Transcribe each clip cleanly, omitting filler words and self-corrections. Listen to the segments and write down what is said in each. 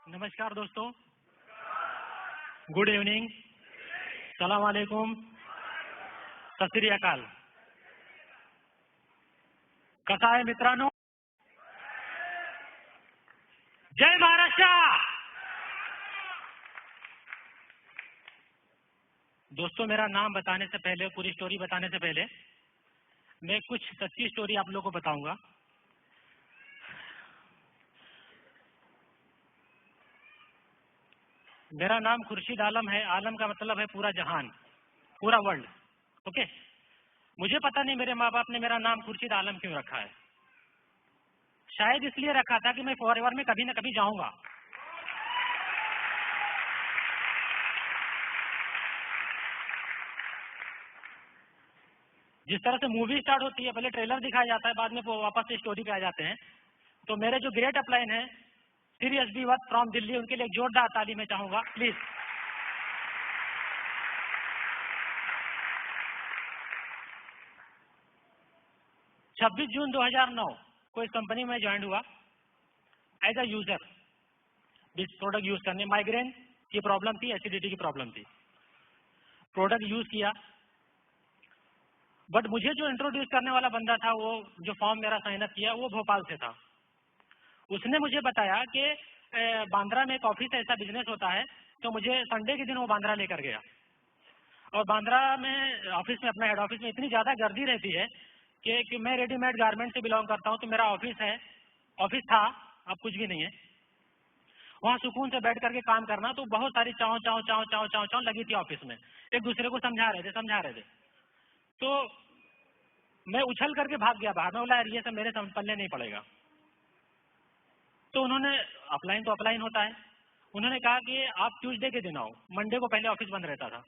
नमस्कार दोस्तों, good evening, सलाम वालेकुम, सत श्री अकाल. कसा आहे मित्रांनो? जय महाराष्ट्र. दोस्तों, मेरा नाम बताने से पहले, पूरी स्टोरी बताने से पहले मैं कुछ सच्ची स्टोरी आप लोगों को बताऊंगा. मेरा नाम खुर्शीद आलम है. आलम का मतलब है पूरा जहान, पूरा वर्ल्ड. ओके. मुझे पता नहीं मेरे माँ बाप ने मेरा नाम खुर्शीद आलम क्यों रखा है. शायद इसलिए रखा था कि मैं फॉरएवर में कभी न कभी जाऊंगा. जिस तरह से मूवी स्टार्ट होती है, पहले ट्रेलर दिखाया जाता है, बाद में वो वापस से स्टोरी पे आ जाते हैं. तो मेरे जो ग्रेट अपलाइन है serious be work from Delhi, उनके लिए एक जोरदार ताली मैं चाहूंगा प्लीज. छब्बीस जून 2009 को इस कंपनी में ज्वाइन हुआ एज अ यूजर. इस प्रोडक्ट यूज करने, माइग्रेन की प्रॉब्लम थी, एसिडिटी की प्रॉब्लम थी. प्रोडक्ट यूज किया, बट मुझे जो इंट्रोड्यूस करने वाला बंदा था, वो जो फॉर्म मेरा साइन अप किया, वो भोपाल से था. उसने मुझे बताया कि बांद्रा में एक ऑफिस ऐसा बिजनेस होता है. तो मुझे संडे के दिन वो बांद्रा लेकर गया. और बांद्रा में ऑफिस में, अपना हेड ऑफिस में इतनी ज्यादा गर्दी रहती है कि मैं रेडीमेड गारमेंट से बिलोंग करता हूँ. तो मेरा ऑफिस था, अब कुछ भी नहीं है. वहाँ सुकून से बैठ करके काम करना, तो बहुत सारी चाव चाव चाव चाव चाव चाव लगी थी ऑफिस में. एक दूसरे को समझा रहे थे. तो मैं उछल करके भाग गया बाहर. मैं बोला यार, ये सब मेरे पल्ले नहीं पड़ेगा. तो उन्होंने, अपलाइन तो अपलाइन होता है, उन्होंने कहा कि आप ट्यूसडे के दिन आओ. मंडे को पहले ऑफिस बंद रहता था.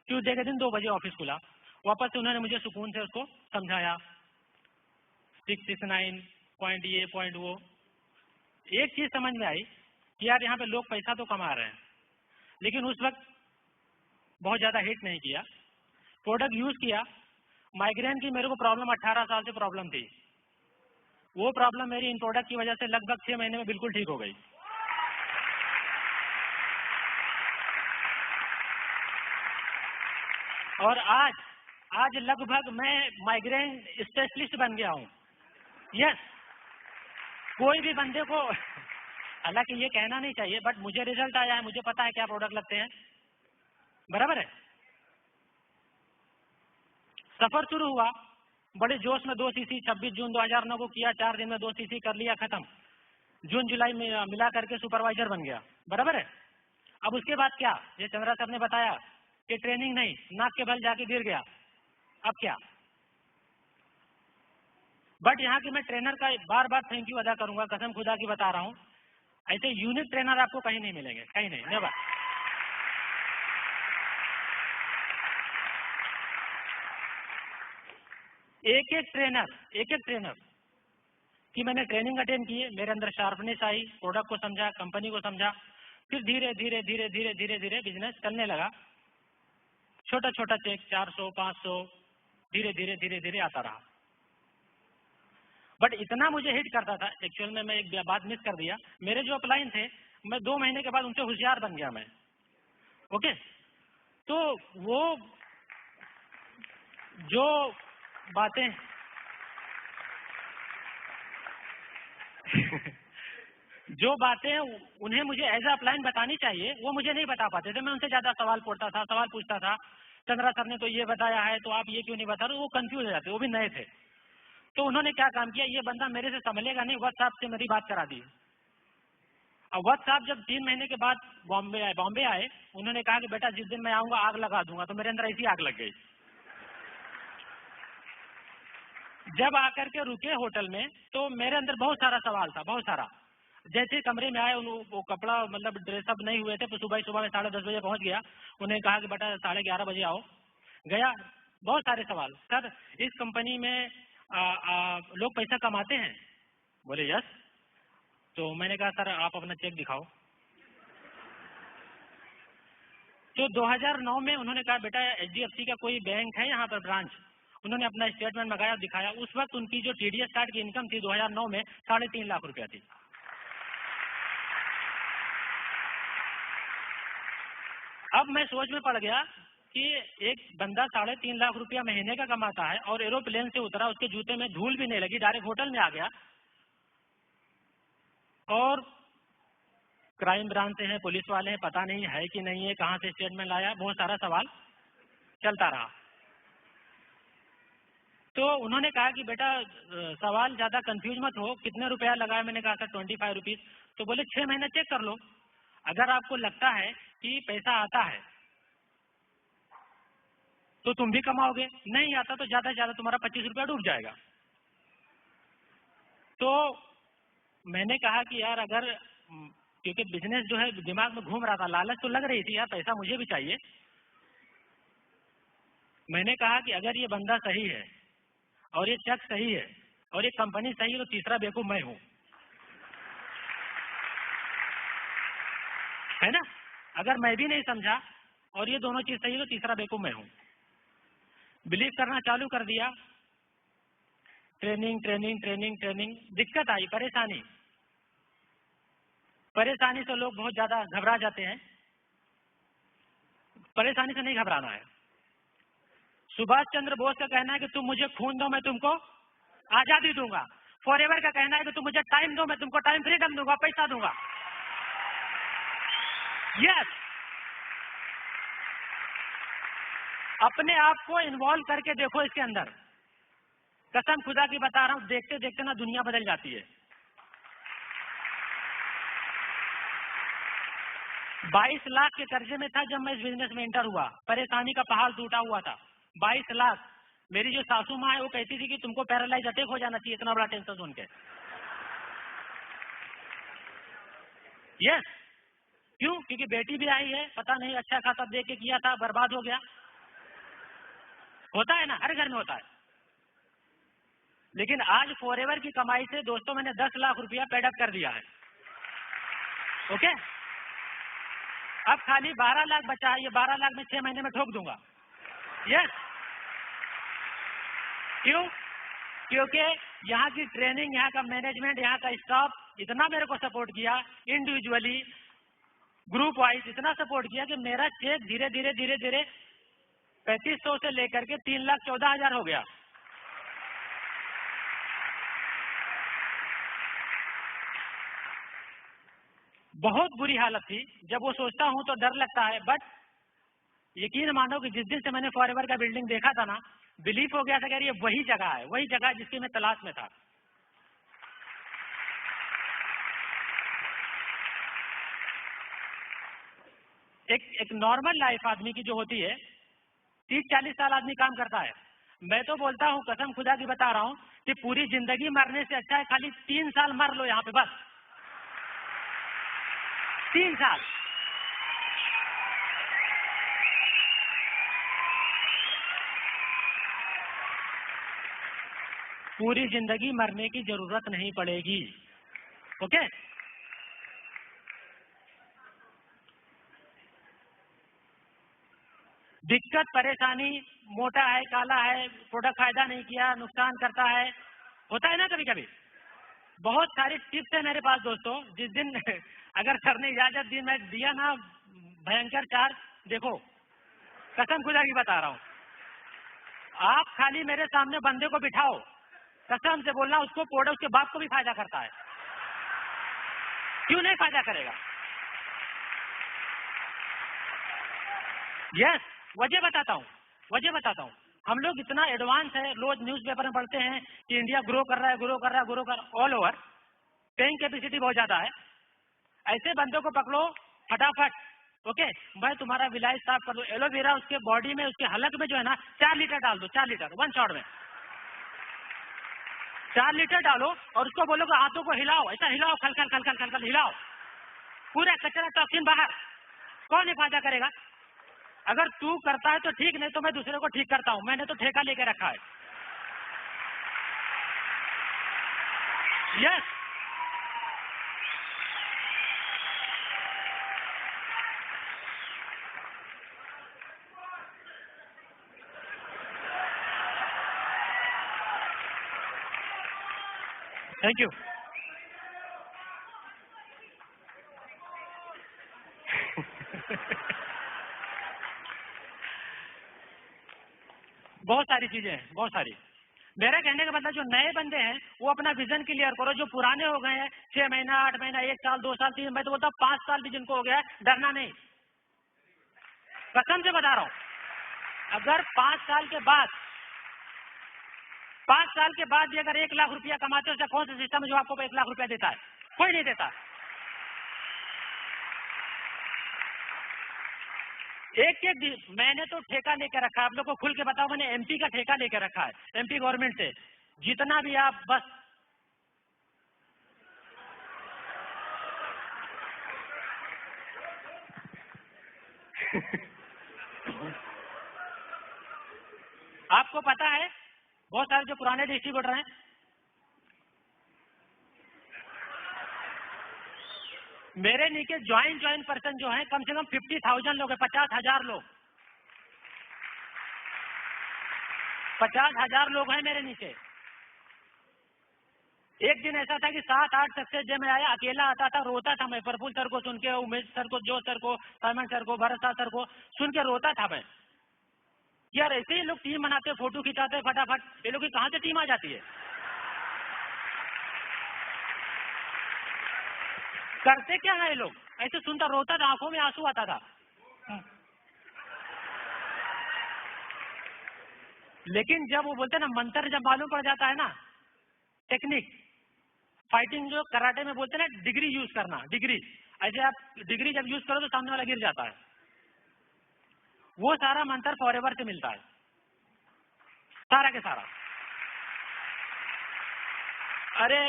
ट्यूसडे के दिन 2 बजे ऑफिस खुला. वापस से उन्होंने मुझे सुकून से उसको समझाया, 669 पॉइंट ये पॉइंट वो. एक चीज समझ में आई कि यार, यहाँ पे लोग पैसा तो कमा रहे हैं, लेकिन उस वक्त बहुत ज्यादा हिट नहीं किया. प्रोडक्ट यूज किया. माइग्रेन की मेरे को प्रॉब्लम 18 साल से प्रॉब्लम थी. वो प्रॉब्लम मेरी इन प्रोडक्ट की वजह से लगभग 6 महीने में बिल्कुल ठीक हो गई. और आज लगभग मैं माइग्रेन स्पेशलिस्ट बन गया हूँ. यस. कोई भी बंदे को, हालांकि ये कहना नहीं चाहिए, बट मुझे रिजल्ट आया है, मुझे पता है क्या प्रोडक्ट लगते हैं. बराबर है. सफर शुरू हुआ बड़े जोश में. 2 सीसी 26 जून 2009 को किया. 4 दिन में 2 सीसी कर लिया, खत्म. जून जुलाई में मिला करके सुपरवाइजर बन गया. बराबर है. अब उसके बाद क्या, ये चंद्रा सर ने बताया कि ट्रेनिंग नहीं, नाक के बल जाके गिर गया. अब क्या. बट यहाँ की मैं ट्रेनर का बार बार थैंक यू अदा करूंगा, कसम खुदा की बता रहा हूँ. ऐसे यूनिक ट्रेनर आपको कहीं नहीं मिलेंगे, कहीं नहीं, नेवर. एक एक ट्रेनर की मैंने ट्रेनिंग अटेंड की है. मेरे अंदर शार्पनेस आई, प्रोडक्ट को समझा, कंपनी को समझा. फिर धीरे धीरे धीरे धीरे धीरे धीरे बिजनेस चलने लगा. छोटा छोटा चेक, 400 500, धीरे धीरे धीरे धीरे आता रहा. बट इतना मुझे हिट करता था. एक्चुअल में मैं एक बात मिस कर दिया. मेरे जो अपलाइन थे, मैं 2 महीने के बाद उनसे होशियार बन गया मैं. ओके. तो वो जो बातें जो बातें उन्हें मुझे एज अपलाइन बतानी चाहिए, वो मुझे नहीं बता पाते थे. मैं उनसे ज्यादा सवाल पूछता था. चंद्रा सर ने तो ये बताया है, तो आप ये क्यों नहीं बता रहे. वो कंफ्यूज हो जाते, वो भी नए थे. तो उन्होंने क्या काम किया, ये बंदा मेरे से संभलेगा नहीं, व्हाट्सएप से मेरी बात करा दी. अब व्हाट्सएप जब 3 महीने के बाद बॉम्बे आए, उन्होंने कहा कि बेटा जिस दिन मैं आऊंगा आग लगा दूंगा. तो मेरे अंदर ऐसी आग लग गई. जब आकर के रुके होटल में, तो मेरे अंदर बहुत सारा सवाल था, बहुत सारा. जैसे कमरे में आए, वो कपड़ा मतलब ड्रेसअप नहीं हुए थे, तो सुबह में 10:30 बजे पहुंच गया. उन्हें कहा कि बेटा 11:30 बजे आओ. गया. बहुत सारे सवाल. सर, इस कंपनी में लोग पैसा कमाते हैं? बोले यस. तो मैंने कहा सर आप अपना चेक दिखाओ. तो 2009 में उन्होंने कहा बेटा HDFC का कोई बैंक है यहाँ पर ब्रांच. उन्होंने अपना स्टेटमेंट मंगाया, दिखाया. उस वक्त उनकी जो TDS कार्ड की इनकम थी 2009 में 3.5 लाख रुपया थी. अब मैं सोच में पड़ गया कि एक बंदा 3.5 लाख रुपया महीने का कमाता है और एरोप्लेन से उतरा, उसके जूते में धूल भी नहीं लगी, डायरेक्ट होटल में आ गया, और क्राइम ब्रांच से हैं, पुलिस वाले हैं, पता नहीं है कि नहीं है, कहाँ से स्टेटमेंट लाया, बहुत सारा सवाल चलता रहा। तो उन्होंने कहा कि बेटा सवाल ज्यादा कंफ्यूज मत हो, कितने रुपया लगाया? मैंने कहा था 25 रुपीज। तो बोले 6 महीने चेक कर लो, अगर आपको लगता है कि पैसा आता है तो तुम भी कमाओगे, नहीं आता तो ज्यादा से ज्यादा तुम्हारा 25 रुपया डूब जाएगा। तो मैंने कहा कि यार अगर, क्योंकि बिजनेस जो है दिमाग में घूम रहा था, लालच तो लग रही थी यार, पैसा मुझे भी चाहिए। मैंने कहा कि अगर ये बंदा सही है और ये चेक सही है और ये कंपनी सही है तो तीसरा बेवकूफ मैं हूं, है ना? अगर मैं भी नहीं समझा और ये दोनों चीज सही है तो तीसरा बेवकूफ मैं हूं। बिलीव करना चालू कर दिया, ट्रेनिंग ट्रेनिंग ट्रेनिंग ट्रेनिंग। दिक्कत आई, परेशानी से लोग बहुत ज्यादा घबरा जाते हैं। परेशानी से नहीं घबराना है। सुभाष चंद्र बोस का कहना है कि तुम मुझे खून दो, मैं तुमको आजादी दूंगा। फॉरएवर का कहना है कि तुम मुझे टाइम दो, मैं तुमको टाइम फ्रीडम दूंगा, पैसा दूंगा। यस, अपने आप को इन्वॉल्व करके देखो इसके अंदर। कसम खुदा की बता रहा हूं, देखते देखते ना दुनिया बदल जाती है। 22 लाख के कर्जे में था जब मैं इस बिजनेस में एंटर हुआ, परेशानी का पहाड़ टूटा हुआ था। 22 लाख। मेरी जो सासू माँ है वो कहती थी कि तुमको पैरालाइज अटैक हो जाना चाहिए, इतना बड़ा टेंशन सुन के। यस, क्यों? क्योंकि बेटी भी आई है, पता नहीं अच्छा खासा दे के किया था, बर्बाद हो गया। होता है ना, हर घर में होता है। लेकिन आज फॉरएवर की कमाई से दोस्तों मैंने 10 लाख रुपया पेड अप कर दिया है। ओके, अब खाली 12 लाख बचा है, ये 12 लाख में 6 महीने में ठोक दूंगा। यस, क्यों? क्योंकि यहाँ की ट्रेनिंग, यहाँ का मैनेजमेंट, यहाँ का स्टाफ इतना मेरे को सपोर्ट किया, इंडिविजुअली ग्रुप वाइज इतना सपोर्ट किया कि मेरा चेक धीरे धीरे धीरे धीरे 3500 से लेकर के 3,14,000 हो गया। बहुत बुरी हालत थी। जब वो सोचता हूं तो डर लगता है, बट यकीन मानो कि जिस दिन से मैंने फॉरएवर का बिल्डिंग देखा था ना, बिलीव हो गया था कि ये वही जगह है, वही जगह जिसकी मैं तलाश में था। एक नॉर्मल लाइफ आदमी की जो होती है, 30-40 साल आदमी काम करता है। मैं तो बोलता हूं, कसम खुदा की बता रहा हूं, कि पूरी जिंदगी मरने से अच्छा है खाली 3 साल मर लो यहाँ पे, बस 3 साल। पूरी जिंदगी मरने की जरूरत नहीं पड़ेगी। ओके, दिक्कत परेशानी, मोटा है, काला है, प्रोडक्ट फायदा नहीं किया, नुकसान करता है, होता है ना कभी कभी। बहुत सारी टिप्स है मेरे पास दोस्तों। जिस दिन अगर सर ने इजाजत दी, मैं दिया ना भयंकर चार्ज, देखो कसम खुदा की बता रहा हूं, आप खाली मेरे सामने बंदे को बिठाओ, कसम से बोलना, उसको प्रोडक्ट उसके बाप को भी फायदा करता है। क्यों नहीं फायदा करेगा? यस, वजह बताता हूं। हम लोग इतना एडवांस है, रोज न्यूज़पेपर में पढ़ते हैं कि इंडिया ग्रो कर रहा है, ग्रो कर रहा है, ग्रो कर, ऑल ओवर पेइंग कैपेसिटी बहुत ज्यादा है। ऐसे बंदों को पकड़ो फटाफट। ओके, मैं तुम्हारा विलायत साफ कर दूं। एलोवेरा उसके बॉडी में, उसके हलक में जो है ना, 4 लीटर डाल दो, 4 लीटर 1 शॉट में 4 लीटर डालो और उसको बोलो कि हाथों को हिलाओ, ऐसा हिलाओ, खल खल खल खल खल खल हिलाओ, पूरा कचरा टॉक्सिन बाहर। कौन हिफाजत करेगा? अगर तू करता है तो ठीक, नहीं तो मैं दूसरे को ठीक करता हूं। मैंने तो ठेका लेके रखा है। Yes, thank you. बहुत सारी चीजें हैं, बहुत सारी। मेरा कहने का मतलब जो नए बंदे हैं वो अपना विजन क्लियर करो। जो पुराने हो गए हैं 6 महीना 8 महीना 1 साल 2 साल 3, मैं तो बोलता हूँ 5 साल भी जिनको हो गया है, डरना नहीं। कसम से बता रहा हूं, अगर 5 साल के बाद भी अगर 1 लाख रुपया कमाते हो, कौन सा सिस्टम है जो आपको 1 लाख रुपया देता है? कोई नहीं देता। एक मैंने तो ठेका लेकर रखा है, आप लोग को खुल के बताओ, मैंने एमपी का ठेका लेकर रखा है, एमपी गवर्नमेंट से। जितना भी आप बस आपको पता है बहुत सारे जो पुराने डिस्ट्रीब्यूटर हैं, मेरे नीचे ज्वाइंट पर्सन जो है कम से कम 50,000 लोग हैं, 50,000 लोग, 50,000 लोग हैं मेरे नीचे। एक दिन ऐसा था कि 7-8 सक्सेस डे में आया, अकेला आता था, रोता था मैं, प्रफुल्ल सर को सुन के, उमेश सर को, जो सर को, साइमन सर को, भरत सर को सुन के रोता था मैं। यार ऐसे ही लोग टीम बनाते, फोटो खिंचाते फटाफट, ये लोग की कहां से टीम आ जाती है? करते क्या है ये लोग? ऐसे सुनता रोता था, आंखों में आंसू आता था। लेकिन जब वो बोलते ना मंत्र, जब मालूम पड़ जाता है ना, टेक्निक, फाइटिंग जो कराटे में बोलते हैं ना, डिग्री यूज करना, डिग्री, ऐसे आप डिग्री जब यूज करो तो सामने वाला गिर जाता है। वो सारा मंत्र फॉरएवर से मिलता है, सारा के सारा। अरे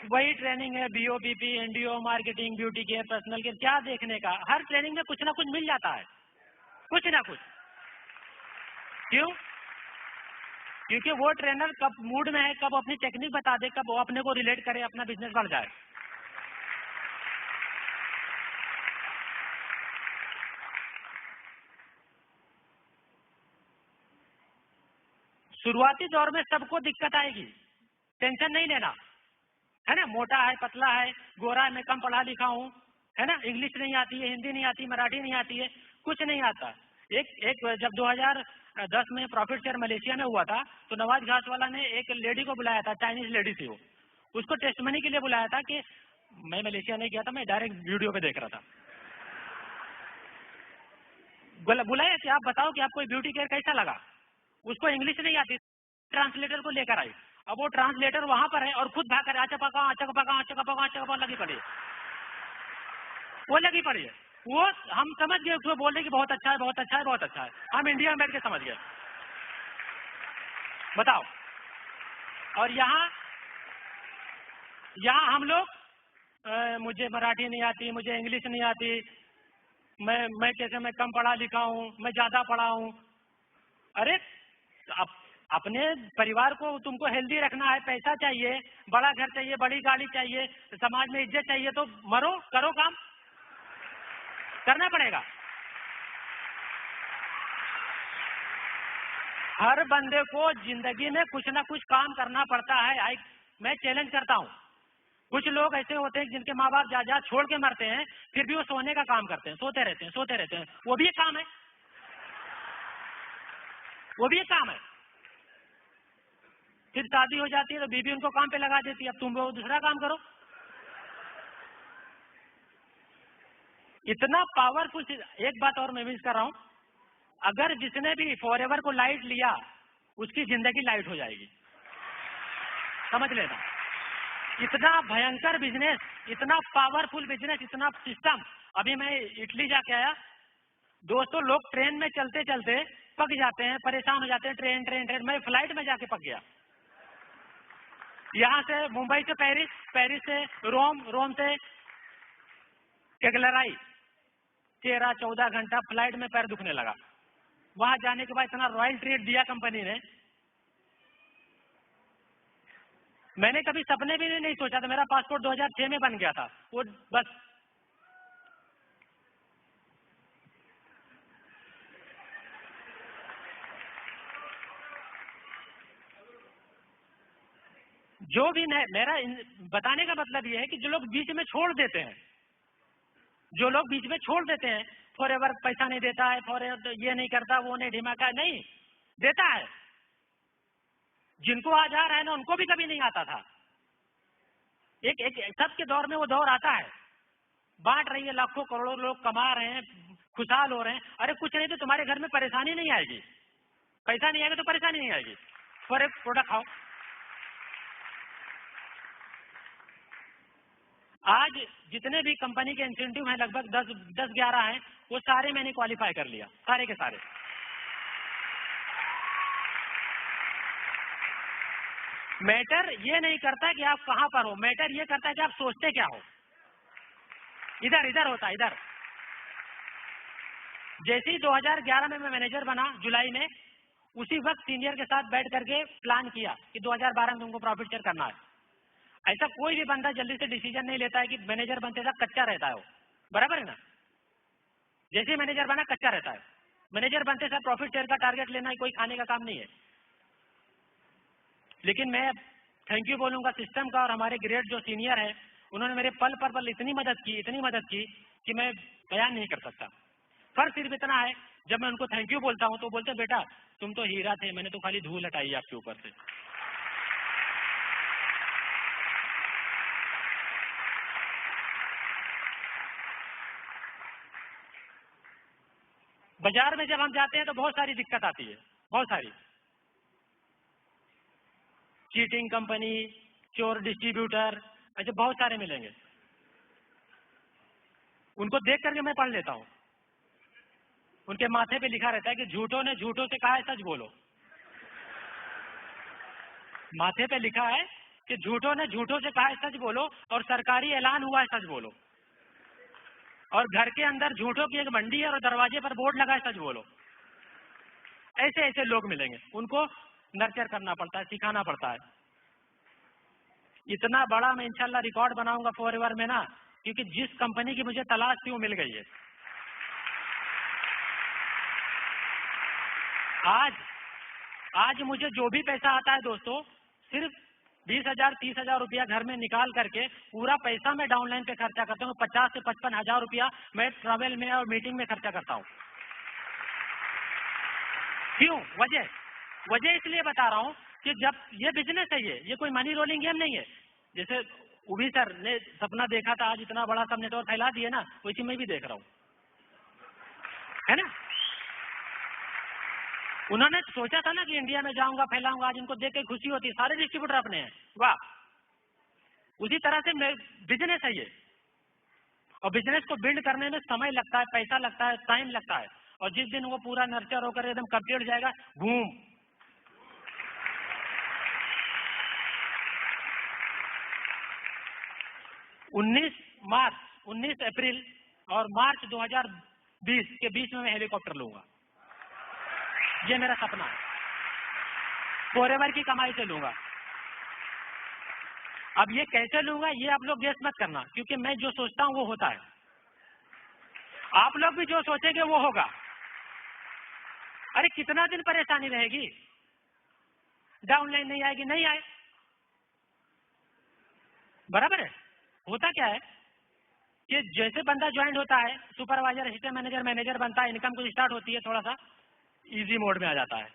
वही ट्रेनिंग है, BOPP, NDO, marketing, beauty care, personal care, क्या देखने का? हर ट्रेनिंग में कुछ ना कुछ मिल जाता है, कुछ ना कुछ। क्यों? क्योंकि वो ट्रेनर कब मूड में है, कब अपनी टेक्निक बता दे, कब वो अपने को रिलेट करे, अपना बिजनेस बढ़ जाए। शुरुआती दौर में सबको दिक्कत आएगी, टेंशन नहीं लेना, है ना। मोटा है, पतला है, गोरा है, मैं कम पढ़ा लिखा हूँ, है ना, इंग्लिश नहीं आती है, हिंदी नहीं आती, मराठी नहीं आती है, कुछ नहीं आता। एक जब 2010 में प्रॉफिट शेयर मलेशिया में हुआ था, तो नवाज घासवाला ने एक लेडी को बुलाया था, चाइनीज लेडी थी वो, उसको टेस्ट मनी के लिए बुलाया था कि मैं मलेशिया नहीं गया था, मैं डायरेक्ट वीडियो पे देख रहा था। बुलाया कि आप बताओ कि आपको ब्यूटी केयर कैसा लगा। उसको इंग्लिश नहीं आती, ट्रांसलेटर को लेकर आई। अब वो ट्रांसलेटर वहां पर है और खुद भाग कर आचा पका लगी पड़ी है, वो लगी पड़ी है। वो हम समझ गए, उसको बोल रहे कि बहुत अच्छा है, बहुत अच्छा है, बहुत अच्छा है, हम इंडिया में बैठ के समझ गए। बताओ। और यहाँ हम लोग मुझे मराठी नहीं आती, मुझे इंग्लिश नहीं आती, मैं कैसे, मैं कम पढ़ा लिखा हूँ, मैं ज्यादा पढ़ा हूँ। अरे अपने परिवार को तुमको हेल्दी रखना है, पैसा चाहिए, बड़ा घर चाहिए, बड़ी गाड़ी चाहिए, समाज में इज्जत चाहिए, तो मरो, करो, काम करना पड़ेगा। हर बंदे को जिंदगी में कुछ ना कुछ काम करना पड़ता है। मैं चैलेंज करता हूँ, कुछ लोग ऐसे होते हैं जिनके माँ बाप जा छोड़ के मरते हैं, फिर भी वो सोने का काम करते हैं, सोते रहते हैं, वो भी एक काम है, वो भी एक काम है। फिर शादी हो जाती है तो बीवी उनको काम पे लगा देती है, अब तुम वो दूसरा काम करो। इतना पावरफुल। एक बात और मैं मिस कर रहा हूं, अगर जिसने भी फॉरएवर को लाइट लिया उसकी जिंदगी लाइट हो जाएगी, समझ लेना। इतना भयंकर बिजनेस, इतना पावरफुल बिजनेस, इतना सिस्टम। अभी मैं इटली जाके आया, दोस्तों, लोग ट्रेन में चलते चलते पक जाते हैं, परेशान हो जाते हैं, ट्रेन। मैं फ्लाइट में जाके पक गया। यहाँ से मुंबई से पेरिस, पेरिस से रोम, रोम से केगलराई, 13-14 घंटा फ्लाइट में पैर दुखने लगा। वहां जाने के बाद इतना रॉयल ट्रीट दिया कंपनी ने, मैंने कभी सपने भी नहीं सोचा था। मेरा पासपोर्ट 2006 में बन गया था, वो बस जो भी नहीं। मेरा बताने का मतलब ये है कि जो लोग बीच में छोड़ देते हैं, जो लोग बीच में छोड़ देते हैं, फॉरएवर पैसा नहीं देता है, फॉरएवर ये नहीं करता, वो नहीं ढिमाका, नहीं, देता है। जिनको आज आ रहा है ना, उनको भी कभी नहीं आता था। एक एक सबके दौर में वो दौर आता है। बांट रही है, लाखों करोड़ों लोग कमा रहे हैं, खुशहाल हो रहे हैं। अरे कुछ नहीं तो तुम्हारे घर में परेशानी नहीं आएगी। पैसा नहीं आएगा तो परेशानी नहीं आएगी। पर एक प्रोडक्ट खाओ। आज जितने भी कंपनी के इंसेंटिव हैं, लगभग 10-11 हैं, वो सारे मैंने क्वालिफाई कर लिया, सारे के सारे। मैटर ये नहीं करता कि आप कहां पर हो, मैटर ये करता है कि आप सोचते क्या हो। इधर होता है, इधर। जैसे ही 2011 में मैं मैनेजर बना, जुलाई में, उसी वक्त सीनियर के साथ बैठ करके प्लान किया कि 2012 में तुमको प्रॉफिट शेयर करना है। ऐसा कोई भी बंदा जल्दी से डिसीजन नहीं लेता है कि मैनेजर बनते तक कच्चा रहता है वो, बराबर है ना। जैसे ही मैनेजर बना कच्चा रहता है। मैनेजर बनते साथ प्रॉफिट शेयर का टारगेट लेना कोई खाने का काम नहीं है। लेकिन मैं थैंक यू बोलूंगा सिस्टम का और हमारे ग्रेड जो सीनियर है, उन्होंने मेरे पल पर पल इतनी मदद की कि मैं बयान नहीं कर सकता। फर्क सिर्फ इतना है, जब मैं उनको थैंक यू बोलता हूं तो बोलते बेटा तुम तो हीरा थे, मैंने तो खाली धूल हटाई आपके ऊपर से। बाजार में जब हम जाते हैं तो बहुत सारी दिक्कत आती है, बहुत सारी। चीटिंग कंपनी, चोर डिस्ट्रीब्यूटर, ऐसे बहुत सारे मिलेंगे। उनको देख करके मैं पढ़ लेता हूं। उनके माथे पे लिखा रहता है कि झूठों ने झूठों से कहा है सच बोलो। माथे पे लिखा है कि झूठों ने झूठों से कहा है सच बोलो, और सरकारी ऐलान हुआ है सच बोलो। और घर के अंदर झूठों की एक मंडी है और दरवाजे पर बोर्ड लगा है सच बोलो। ऐसे ऐसे लोग मिलेंगे, उनको नर्चर करना पड़ता है, सिखाना पड़ता है। इतना बड़ा मैं इंशाल्लाह रिकॉर्ड बनाऊंगा फॉरएवर में ना, क्योंकि जिस कंपनी की मुझे तलाश थी वो मिल गई है। आज मुझे जो भी पैसा आता है दोस्तों, सिर्फ 20,000 30,000 रुपया घर में निकाल करके पूरा पैसा मैं डाउनलाइन पे खर्चा करता हूँ। 50 से 55 हजार रुपया मैं ट्रैवल में और मीटिंग में खर्चा करता हूँ। क्यों? वजह इसलिए बता रहा हूँ कि जब ये बिजनेस है, ये कोई मनी रोलिंग गेम नहीं है। जैसे उभी सर ने सपना देखा था, आज इतना बड़ा सब नेटवर्क फैला दिए ना, वैसे मैं भी देख रहा हूँ, है ना। उन्होंने सोचा था ना कि इंडिया में जाऊंगा, फैलाऊंगा, आज इनको देख के खुशी होती है, सारे डिस्ट्रीब्यूटर अपने हैं, वाह। उसी तरह से बिजनेस है ये, और बिजनेस को बिल्ड करने में समय लगता है, पैसा लगता है, टाइम लगता है। और जिस दिन वो पूरा नर्चर होकर एकदम कंप्लीट हो जाएगा, घूम। मार्च 19 अप्रैल और मार्च 2020 के बीच में मैं हेलीकॉप्टर लूंगा। ये मेरा सपना है, फॉरएवर की कमाई से लूंगा। अब ये कैसे लूंगा ये आप लोग गेस मत करना, क्योंकि मैं जो सोचता हूं वो होता है। आप लोग भी जो सोचेंगे वो होगा। अरे कितना दिन परेशानी रहेगी, डाउनलाइन नहीं आएगी, नहीं आए, बराबर है। होता क्या है कि जैसे बंदा ज्वाइन होता है, सुपरवाइजर, असिस्टेंट मैनेजर, मैनेजर बनता है, इनकम कुछ स्टार्ट होती है, थोड़ा सा इजी मोड में आ जाता है।